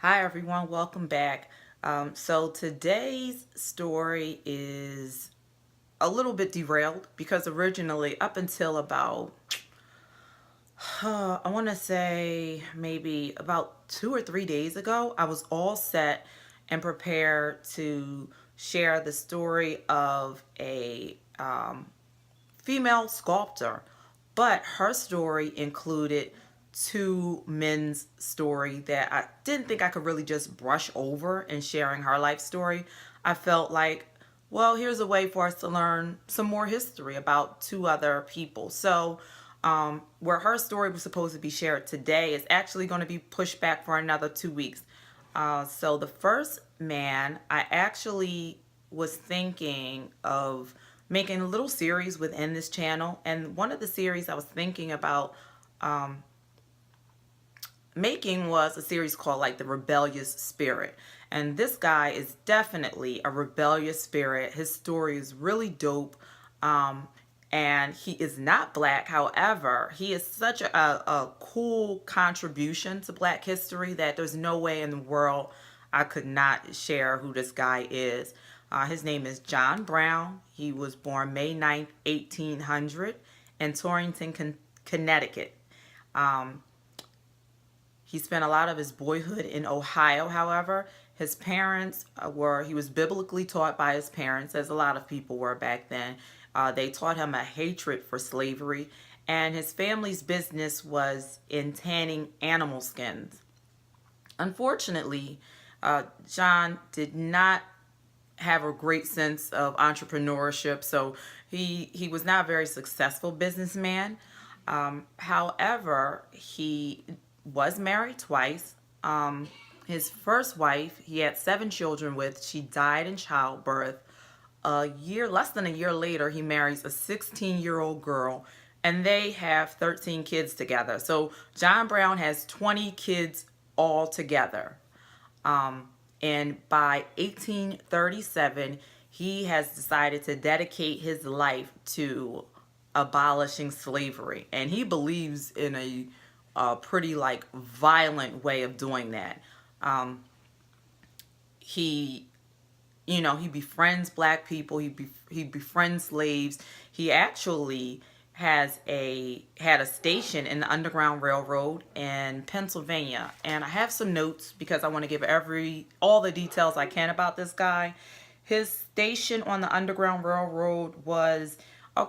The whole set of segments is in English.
Hi everyone, welcome back. So today's story is a little bit derailed because originally, up until about, I want to say maybe about 2 or 3 days ago, I was all set and prepared to share the story of a female sculptor, but her story included two men's story that I didn't think I could really just brush over in sharing her life story. I felt like, well, here's a way for us to learn some more history about two other people. So, where her story was supposed to be shared today is actually going to be pushed back for another 2 weeks. So the first man, I actually was thinking of making a little series within this channel, and one of the series I was thinking about making was a series called like the Rebellious Spirit. And this guy is definitely a rebellious spirit. His story is really dope. And he is not black. However, he is such a cool contribution to black history that there's no way in the world I could not share who this guy is. His name is John Brown. He was born May 9th, 1800 in Torrington, Connecticut. Um, he spent a lot of his boyhood in Ohio, however. His parents he was biblically taught by his parents, as a lot of people were back then. They taught him a hatred for slavery, and his family's business was in tanning animal skins. Unfortunately, John did not have a great sense of entrepreneurship, so he was not a very successful businessman. However, he was married twice. His first wife, he had 7 children with. She died in childbirth. Less than a year later, he marries a 16-year-old girl, and they have 13 kids together. So John Brown has 20 kids all together. And by 1837, he has decided to dedicate his life to abolishing slavery. And he believes in a pretty like violent way of doing that. He he befriends black people. He befriends slaves. He actually had a station in the Underground Railroad in Pennsylvania, and I have some notes because I want to give all the details I can about this guy. His station on the Underground Railroad was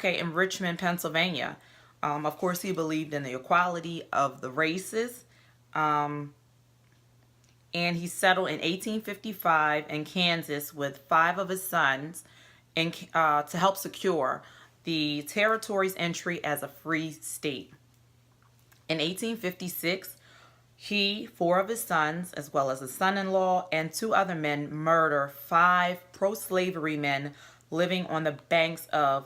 in Richmond, Pennsylvania. Of course, he believed in the equality of the races. And he settled in 1855 in Kansas with 5 of his sons to help secure the territory's entry as a free state. In 1856, 4 of his sons, as well as a son-in-law and 2 other men, murder 5 pro-slavery men living on the banks of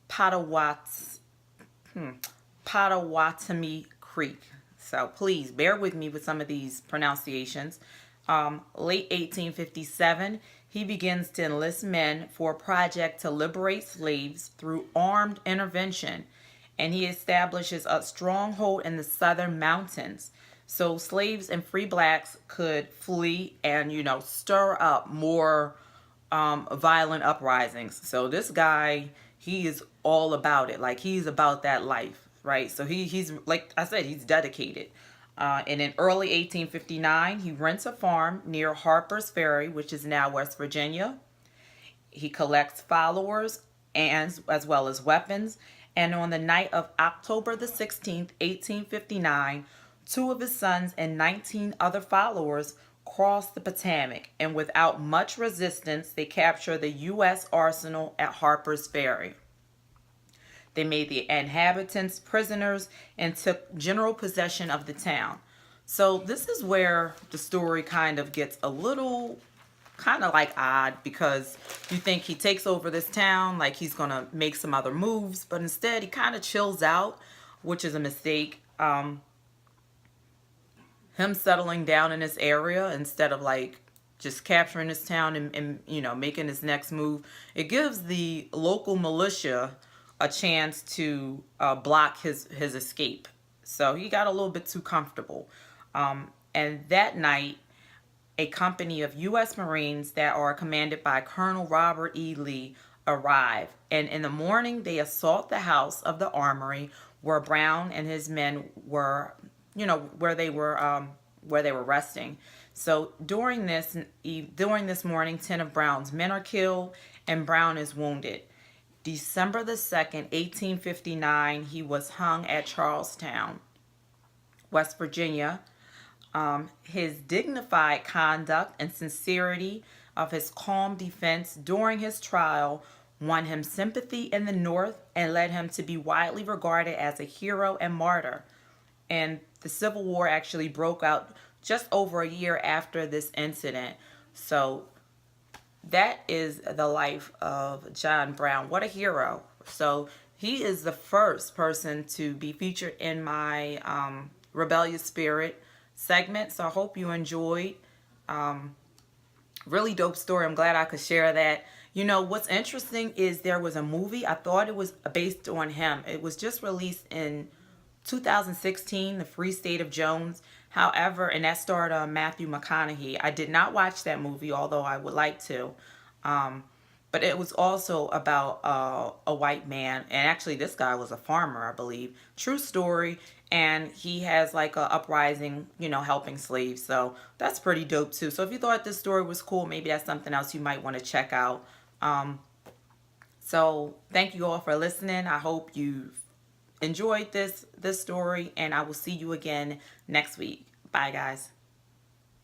Pottawatomie Creek. So please bear with me with some of these pronunciations. Late 1857, he begins to enlist men for a project to liberate slaves through armed intervention, and he establishes a stronghold in the southern mountains so slaves and free blacks could flee and, stir up more violent uprisings. So this guy, he is all about it. Like, he's about that life, right? So he's like I said, he's dedicated. And in early 1859, he rents a farm near Harper's Ferry, which is now West Virginia. He collects followers and as well as weapons. And on the night of October the 16th, 1859, 2 of his sons and 19 other followers cross the Potomac, and without much resistance, they capture the U.S. arsenal at Harper's Ferry. They made the inhabitants prisoners and took general possession of the town. So this is where the story kind of gets a little kind of like odd, because you think he takes over this town like he's gonna make some other moves, but instead he kind of chills out, which is a mistake. Him settling down in this area instead of like just capturing this town and making his next move, it gives the local militia a chance to block his escape. So he got a little bit too comfortable. And that night, a company of U.S. Marines that are commanded by Colonel Robert E. Lee arrive. And in the morning, they assault the house of the armory where Brown and his men were, where they were resting. So during this morning, 10 of Brown's men are killed and Brown is wounded. December the 2nd, 1859, he was hung at Charlestown, West Virginia. His dignified conduct and sincerity of his calm defense during his trial won him sympathy in the North and led him to be widely regarded as a hero and martyr. And the Civil War actually broke out just over a year after this incident. So that is the life of John Brown. What a hero. So he is the first person to be featured in my Rebellious Spirit segment. So I hope you enjoyed. Really dope story. I'm glad I could share that. What's interesting is there was a movie. I thought it was based on him. It was just released in 2016, The Free State of Jones. However, and that starred Matthew McConaughey. I did not watch that movie, although I would like to. But it was also about a white man. And actually, this guy was a farmer, I believe. True story. And he has like a uprising, helping slaves. So that's pretty dope too. So if you thought this story was cool, maybe that's something else you might want to check out. So thank you all for listening. I hope you've enjoyed this story, and I will see you again next week. Bye, guys.